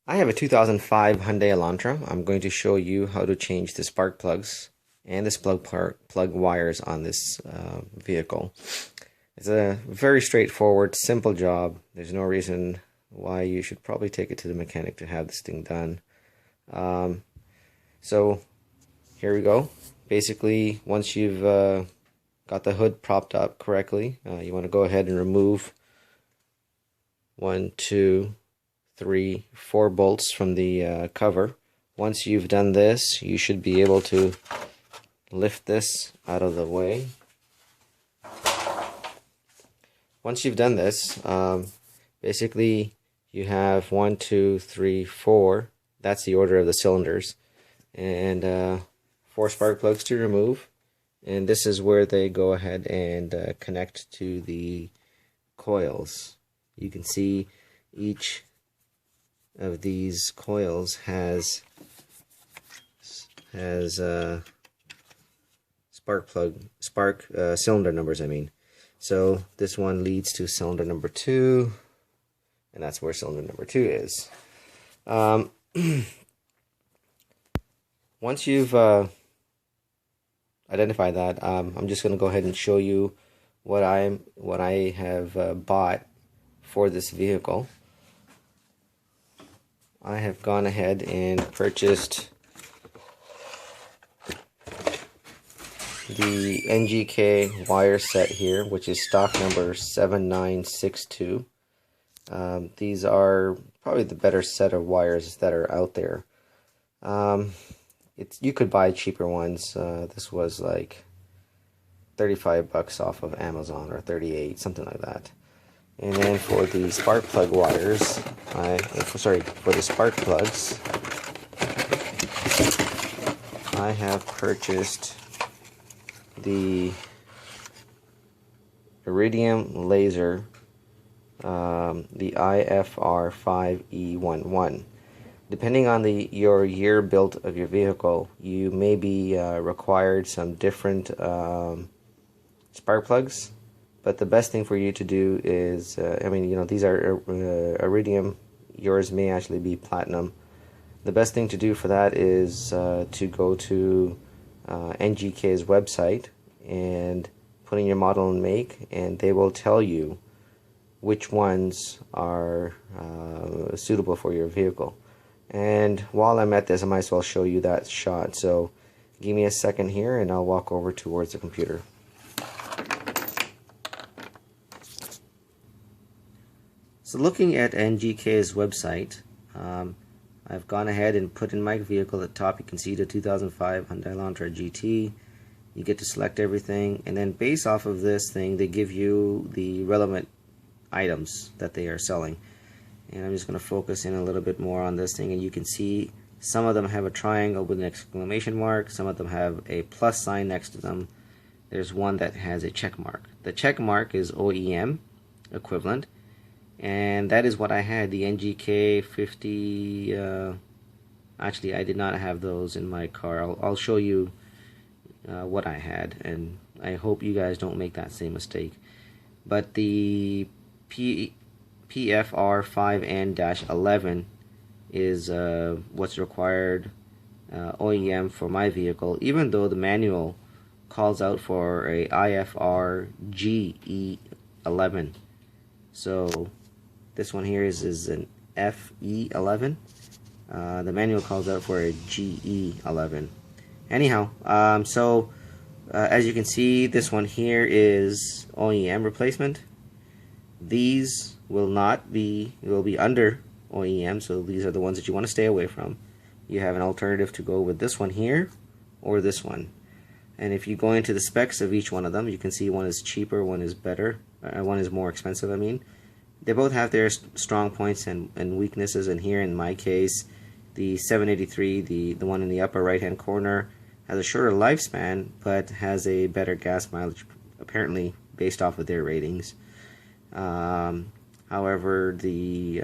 I have a 2005 Hyundai Elantra. I'm going to show you how to change the spark plugs and the plug wires on this vehicle. It's a very straightforward, simple job. There's no reason why you should probably take it to the mechanic to have this thing done. So here we go. Basically, once you've got the hood propped up correctly, you want to go ahead and remove 1, 2, 3, 4 bolts from the cover. Once you've done this, you should be able to lift this out of the way. Once you've done this, basically you have 1, 2, 3, 4. That's the order of the cylinders, and 4 spark plugs to remove. And this is where they go ahead and connect to the coils. You can see each of these coils has spark cylinder numbers, I mean. So this one leads to cylinder number 2, and that's where cylinder number 2 is. Once you've identified that, I'm just going to go ahead and show you what I have bought for this vehicle. I have gone ahead and purchased the NGK wire set here, which is stock number 7962. These are probably the better set of wires that are out there. You could buy cheaper ones. This was like $35 off of Amazon, or 38, something like that. And then for the spark plug wires, for the spark plugs, I have purchased the Iridium laser, the IFR5E11. Depending on your year built of your vehicle, you may be required some different spark plugs. But the best thing for you to do is, these are iridium. Yours may actually be platinum. The best thing to do for that is to go to NGK's website and put in your model and make, and they will tell you which ones are suitable for your vehicle. And while I'm at this, I might as well show you that shot. So give me a second here, and I'll walk over towards the computer. So looking at NGK's website, I've gone ahead and put in my vehicle. At the top you can see the 2005 Hyundai Elantra GT. You get to select everything, and then based off of this thing, they give you the relevant items that they are selling. And I'm just going to focus in a little bit more on this thing, and you can see some of them have a triangle with an exclamation mark, some of them have a plus sign next to them. There's one that has a check mark. The check mark is OEM equivalent, and that is what I had, the NGK 50. Actually, I did not have those in my car. I'll show you what I had, and I hope you guys don't make that same mistake. But the PFR5N-11 is what's required OEM for my vehicle, even though the manual calls out for a IFR GE11. So this one here is an FE11. The manual calls out for a GE11. Anyhow, as you can see, this one here is OEM replacement. These will be under OEM, so these are the ones that you want to stay away from. You have an alternative to go with this one here or this one. And if you go into the specs of each one of them, you can see one is cheaper, one is better, one is more expensive, I mean. They both have their strong points and weaknesses, and here in my case, the 783, the one in the upper right hand corner, has a shorter lifespan but has a better gas mileage, apparently based off of their ratings. However, the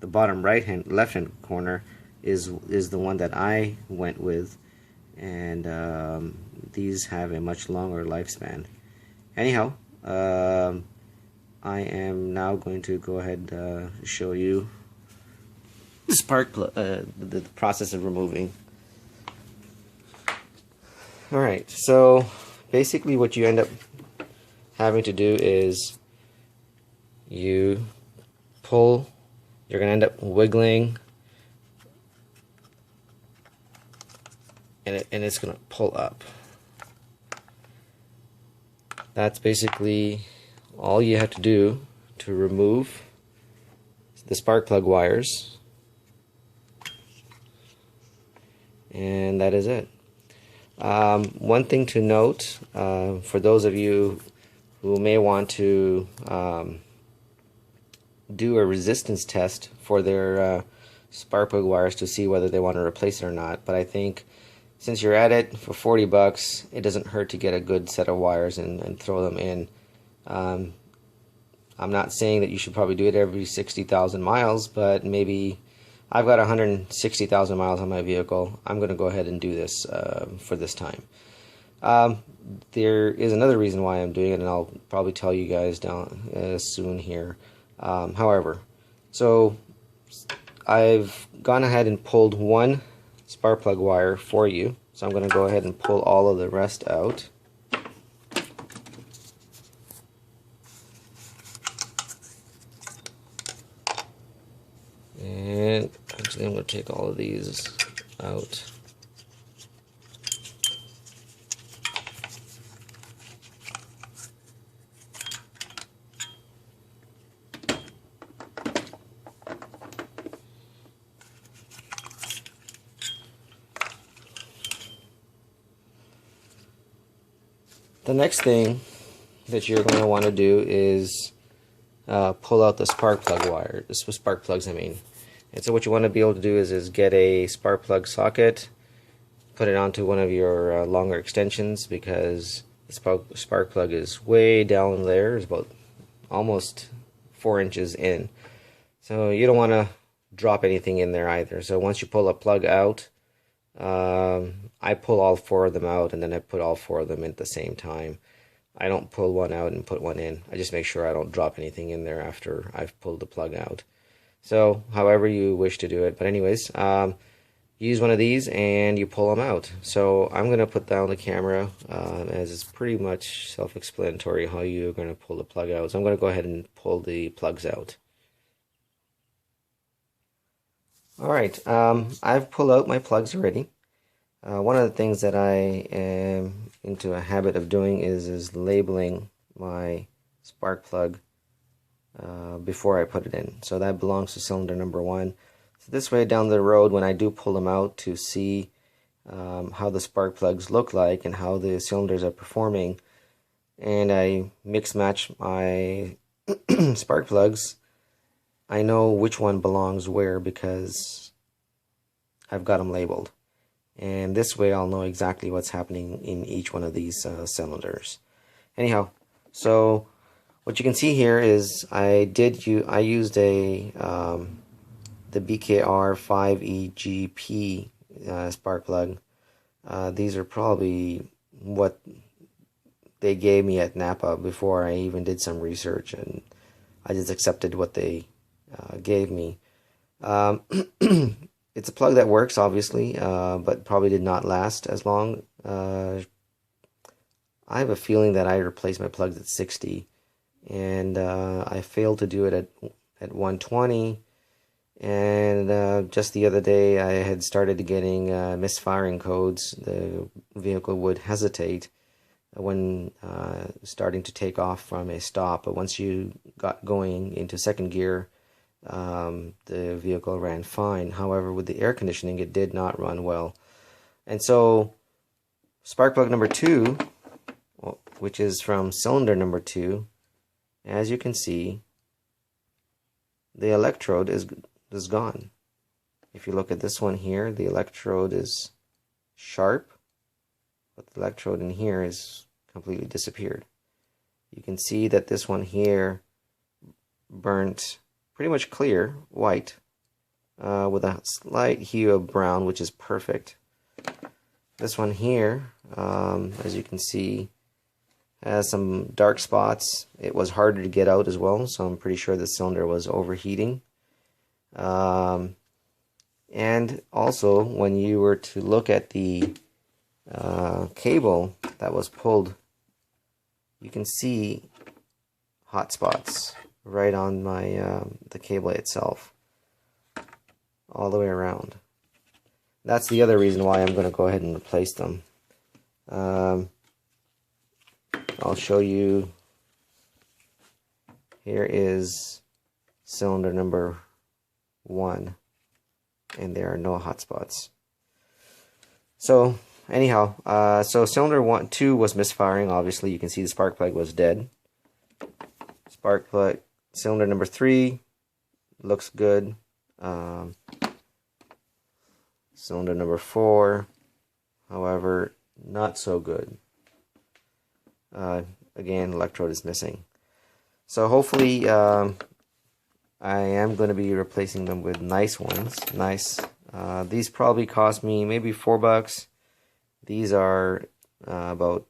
bottom left hand corner is the one that I went with, and these have a much longer lifespan. Anyhow, I am now going to go ahead and show you the spark plug, the process of removing. Alright, so basically what you end up having to do is you pull, you're going to end up wiggling, and it's going to pull up. That's basically all you have to do to remove the spark plug wires, and that is it. One thing to note, for those of you who may want to do a resistance test for their spark plug wires to see whether they want to replace it or not, but I think since you're at it for 40 bucks, it doesn't hurt to get a good set of wires and throw them in. I'm not saying that you should probably do it every 60,000 miles, but maybe I've got 160,000 miles on my vehicle. I'm going to go ahead and do this for this time. There is another reason why I'm doing it, and I'll probably tell you guys down soon here. However, so I've gone ahead and pulled one spark plug wire for you, so I'm going to go ahead and pull all of the rest out. And actually I'm going to take all of these out. The next thing that you're going to want to do is pull out the spark plug wire, the spark plugs I mean. And so what you want to be able to do is get a spark plug socket, put it onto one of your longer extensions, because the spark plug is way down there. It's about almost 4 inches in. So you don't want to drop anything in there either. So once you pull a plug out, I pull all 4 of them out, and then I put all 4 of them in at the same time. I don't pull one out and put one in. I just make sure I don't drop anything in there after I've pulled the plug out. So however you wish to do it. But anyways, use one of these and you pull them out. So I'm going to put down the camera, as it's pretty much self-explanatory how you're going to pull the plug out. So I'm going to go ahead and pull the plugs out. Alright, I've pulled out my plugs already. One of the things that I am into a habit of doing is labeling my spark plug before I put it in. So that belongs to cylinder number 1. So this way down the road, when I do pull them out to see how the spark plugs look like and how the cylinders are performing, and I mix match my spark plugs, I know which one belongs where because I've got them labeled. And this way I'll know exactly what's happening in each one of these cylinders. Anyhow, so what you can see here is I used a the BKR 5EGP spark plug. These are probably what they gave me at Napa before I even did some research, and I just accepted what they gave me. It's a plug that works, obviously, but probably did not last as long. I have a feeling that I replaced my plugs at 60, and I failed to do it at 120. And just the other day, I had started getting misfiring codes. The vehicle would hesitate when starting to take off from a stop, but once you got going into second gear, the vehicle ran fine. However, with the air conditioning, it did not run well. And so spark plug number 2, which is from cylinder number 2, as you can see, the electrode is gone. If you look at this one here, the electrode is sharp, but the electrode in here is completely disappeared. You can see that this one here burnt pretty much clear white with a slight hue of brown, which is perfect. This one here, as you can see, Has some dark spots. It was harder to get out as well, so I'm pretty sure the cylinder was overheating. And also, when you were to look at the cable that was pulled, you can see hot spots right on my the cable itself, all the way around. That's the other reason why I'm going to go ahead and replace them. I'll show you. Here is cylinder number 1, and there are no hot spots. So anyhow, so cylinder 2 was misfiring. Obviously, you can see the spark plug was dead. Spark plug cylinder number 3 looks good. Cylinder number 4, however, not so good. Again, electrode is missing. So hopefully, I am going to be replacing them with nice ones. These probably cost me maybe $4. These are about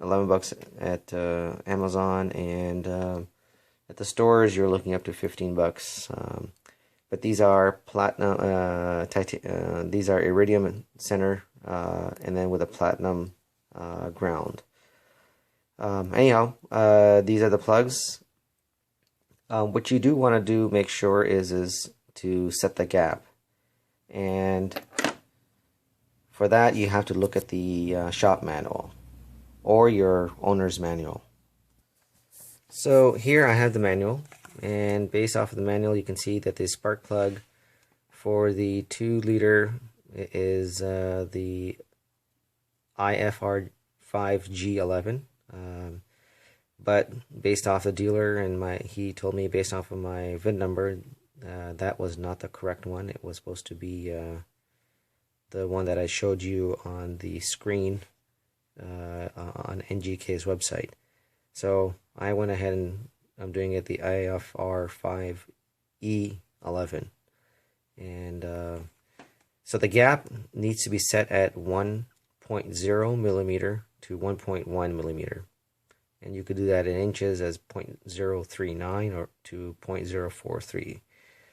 $11 at Amazon, and at the stores you're looking up to $15. But these are platinum. These are iridium center, and then with a platinum ground. Anyhow, these are the plugs. What you do want to do, make sure is to set the gap, and for that you have to look at the shop manual or your owner's manual. So here I have the manual, and based off of the manual you can see that the spark plug for the 2-liter is the IFR5G11. But based off the dealer and he told me based off of my VIN number, that was not the correct one. It was supposed to be the one that I showed you on the screen on NGK's website. So I went ahead and I'm doing it the IFR5E11, and so the gap needs to be set at 1.0 millimeter to 1.1 millimeter. And you could do that in inches as 0.039 or to 0.043.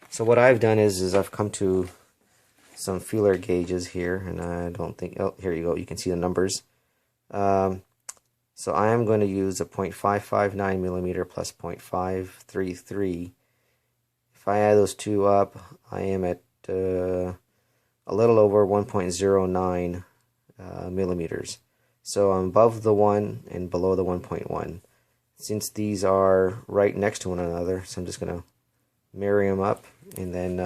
So what I've done is I've come to some feeler gauges here, and I don't think, oh, here you go, you can see the numbers. So I am going to use a 0.559 millimeter plus 0.533. If I add those two up, I am at a little over 1.09 millimeters. So I'm above the 1 and below the 1.1. Since these are right next to one another, so I'm just going to marry them up and then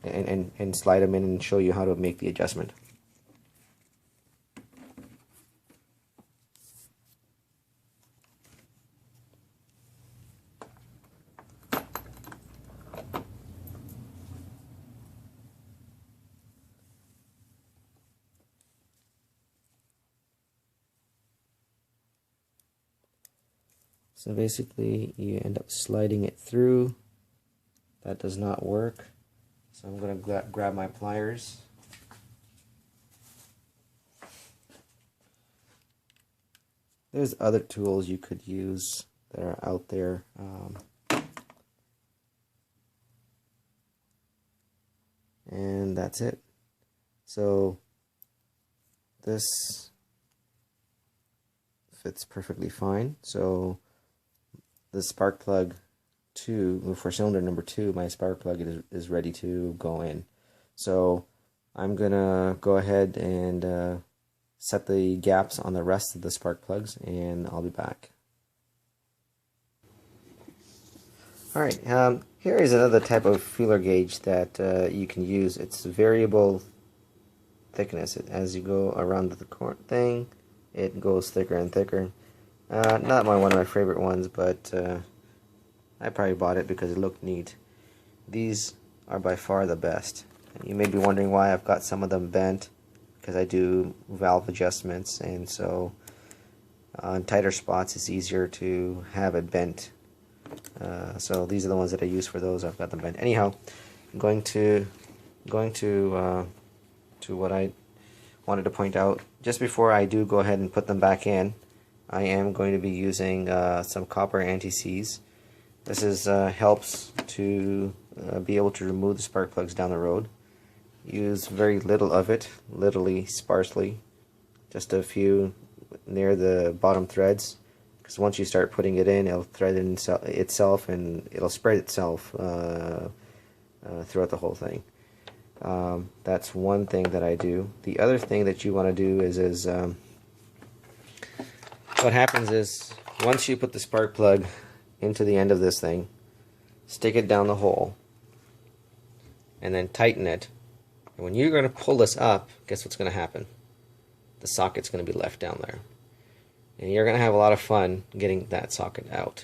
and slide them in and show you how to make the adjustment. So basically you end up sliding it through. That does not work. So I'm going to grab my pliers. There's other tools you could use that are out there. And that's it. So this fits perfectly fine. So the spark plug 2, for cylinder number 2, my spark plug is ready to go in. So I'm gonna go ahead and set the gaps on the rest of the spark plugs, and I'll be back. Alright, here is another type of feeler gauge that you can use. It's variable thickness. As you go around the thing, it goes thicker and thicker. Not one of my favorite ones, but I probably bought it because it looked neat. These are by far the best. You may be wondering why I've got some of them bent, because I do valve adjustments, and so on tighter spots it's easier to have it bent. So these are the ones that I use for those. I've got them bent. Anyhow, I'm going to what I wanted to point out, just before I do go ahead and put them back in, I am going to be using some copper anti-seize. This is helps to be able to remove the spark plugs down the road. Use very little of it, literally sparsely, just a few near the bottom threads, because once you start putting it in, it'll thread in itself and it'll spread itself throughout the whole thing. That's one thing that I do. The other thing that you want to do is what happens is, once you put the spark plug into the end of this thing, stick it down the hole, and then tighten it. And when you're going to pull this up, guess what's going to happen? The socket's going to be left down there. And you're going to have a lot of fun getting that socket out.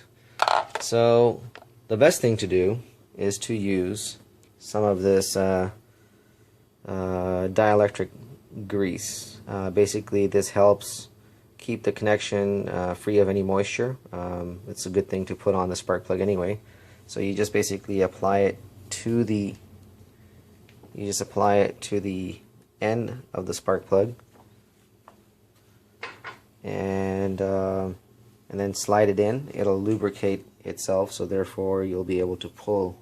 So the best thing to do is to use some of this dielectric grease. Basically, this helps keep the connection free of any moisture. It's a good thing to put on the spark plug anyway. So you just basically apply it to the end of the spark plug, and then slide it in. It'll lubricate itself, so therefore you'll be able to pull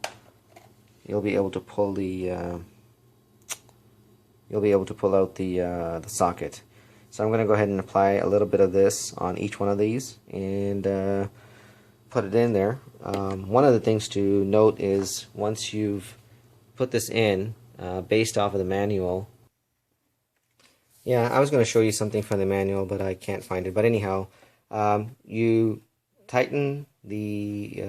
out the socket. So I'm going to go ahead and apply a little bit of this on each one of these and put it in there. One of the things to note is, once you've put this in, based off of the manual. Yeah, I was going to show you something from the manual, but I can't find it. But anyhow, you tighten the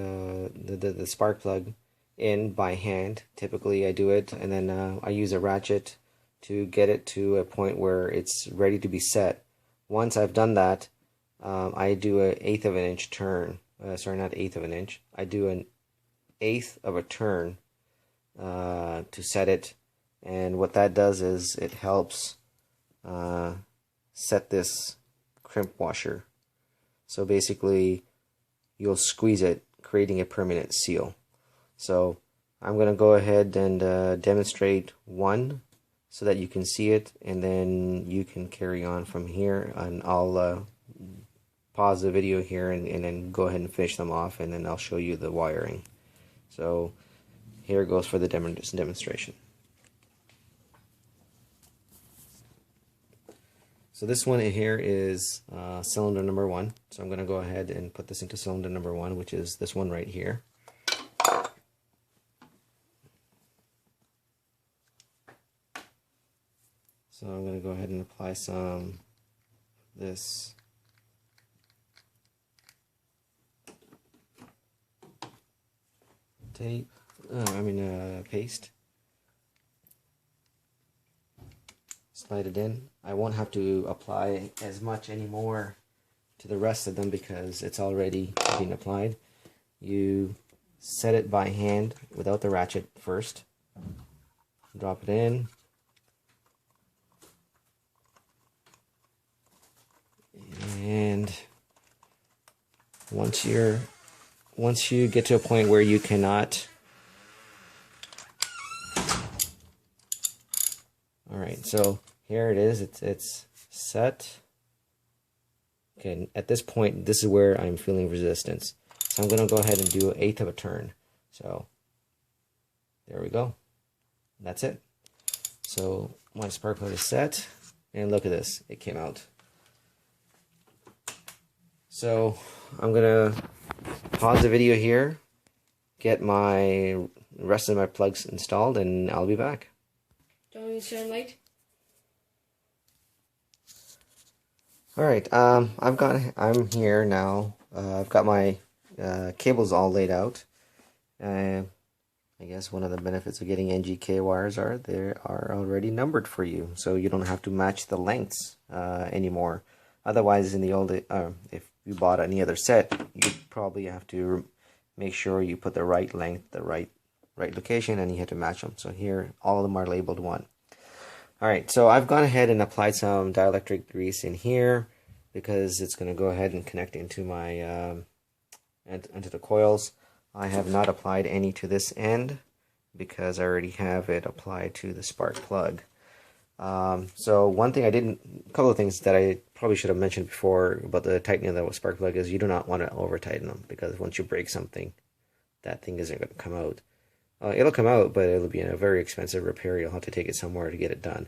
spark plug in by hand. Typically I do it, and then I use a ratchet to get it to a point where it's ready to be set. Once I've done that, I do an 1/8 of an inch turn. Sorry, not 1/8 of an inch. I do an 1/8 of a turn to set it, and what that does is it helps set this crimp washer. So basically you'll squeeze it, creating a permanent seal. So I'm going to go ahead and demonstrate one so that you can see it, and then you can carry on from here, and I'll pause the video here and then go ahead and finish them off, and then I'll show you the wiring. So here it goes for the demonstration. So this one here is cylinder number 1. So I'm going to go ahead and put this into cylinder number 1, which is this one right here. So I'm going to go ahead and apply some of this tape, paste. Slide it in. I won't have to apply as much anymore to the rest of them because it's already being applied. You set it by hand without the ratchet first. Drop it in. And once you get to a point where you cannot, alright, so here it is, it's set. Okay, at this point, this is where I'm feeling resistance. So I'm going to go ahead and do an 1/8 of a turn. So there we go. That's it. So my spark plug is set, and look at this, it came out. So I'm going to pause the video here, get my rest of my plugs installed, and I'll be back. Do you want me to turn light? Alright, I'm here now. I've got my cables all laid out. I guess one of the benefits of getting NGK wires are they are already numbered for you, so you don't have to match the lengths anymore. Otherwise, in the old, if you bought any other set, you'd probably have to make sure you put the right length, the right location, and you have to match them. So here, all of them are labeled 1. Alright, so I've gone ahead and applied some dielectric grease in here because it's going to go ahead and connect into my into the coils. I have not applied any to this end because I already have it applied to the spark plug. So one thing a couple of things that I probably should have mentioned before about the tightening of the spark plug is you do not want to over tighten them, because once you break something, that thing isn't going to come out. It'll come out, but it'll be in a very expensive repair. You'll have to take it somewhere to get it done.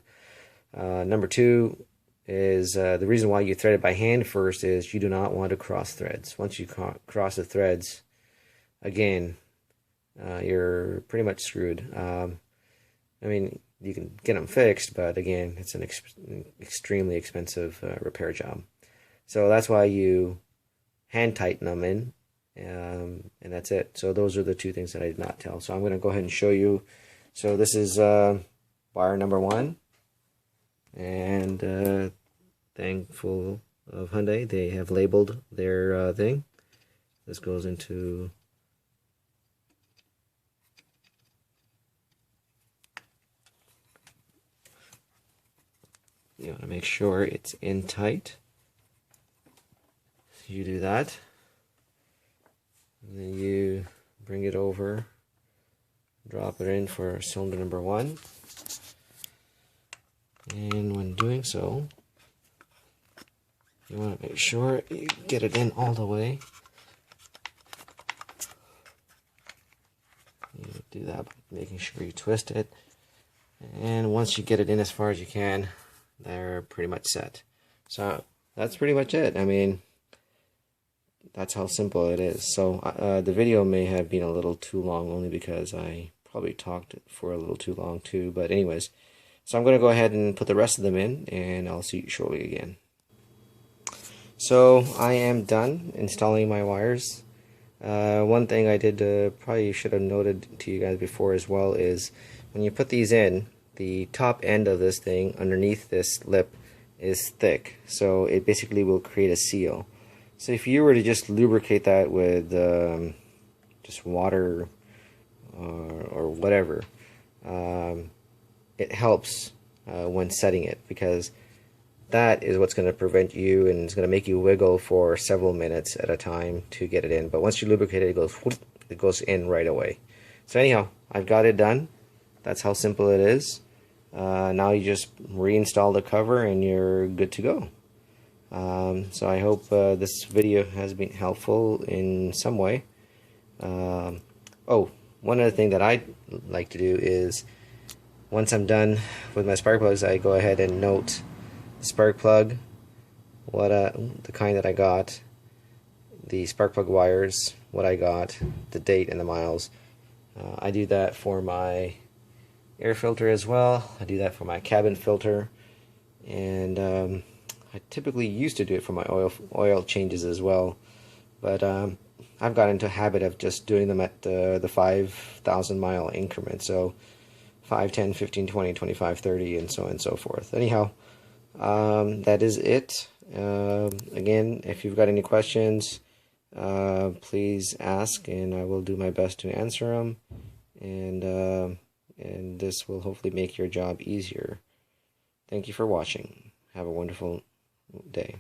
Number two is the reason why you thread it by hand first is you do not want to cross threads. Once you cross the threads, again, you're pretty much screwed. I mean, you can get them fixed, but again, it's an extremely expensive repair job. So that's why you hand tighten them in, and that's it. So those are the two things that I did not tell. So I'm going to go ahead and show you. So this is wire number 1, and thankful of Hyundai, they have labeled their thing. This goes into you want to make sure it's in tight. You do that, and then you bring it over, drop it in for cylinder number 1, and when doing so, you want to make sure you get it in all the way. You do that by making sure you twist it, and once you get it in as far as you can, they're pretty much set. So that's pretty much it. I mean, that's how simple it is. So the video may have been a little too long, only because I probably talked for a little too long too. But anyways, so I'm going to go ahead and put the rest of them in, and I'll see you shortly again. So I am done installing my wires. One thing I did probably should have noted to you guys before as well is when you put these in, the top end of this thing underneath this lip is thick, so it basically will create a seal. So if you were to just lubricate that with just water or whatever, it helps when setting it, because that is what's going to prevent you, and it's going to make you wiggle for several minutes at a time to get it in. But once you lubricate it, it goes in right away. So anyhow, I've got it done. That's how simple it is. Now you just reinstall the cover and you're good to go. So I hope this video has been helpful in some way. Oh, one other thing that I like to do is, once I'm done with my spark plugs, I go ahead and note the spark plug, the kind that I got, the spark plug wires, what I got, the date, and the miles. I do that for my air filter as well. I do that for my cabin filter, and I typically used to do it for my oil changes as well, but I've got into a habit of just doing them at the 5,000 mile increment, so 5, 10, 15, 20, 25, 30, and so on and so forth. Anyhow, that is it. Again, if you've got any questions, please ask, and I will do my best to answer them, and this will hopefully make your job easier. Thank you for watching. Have a wonderful day.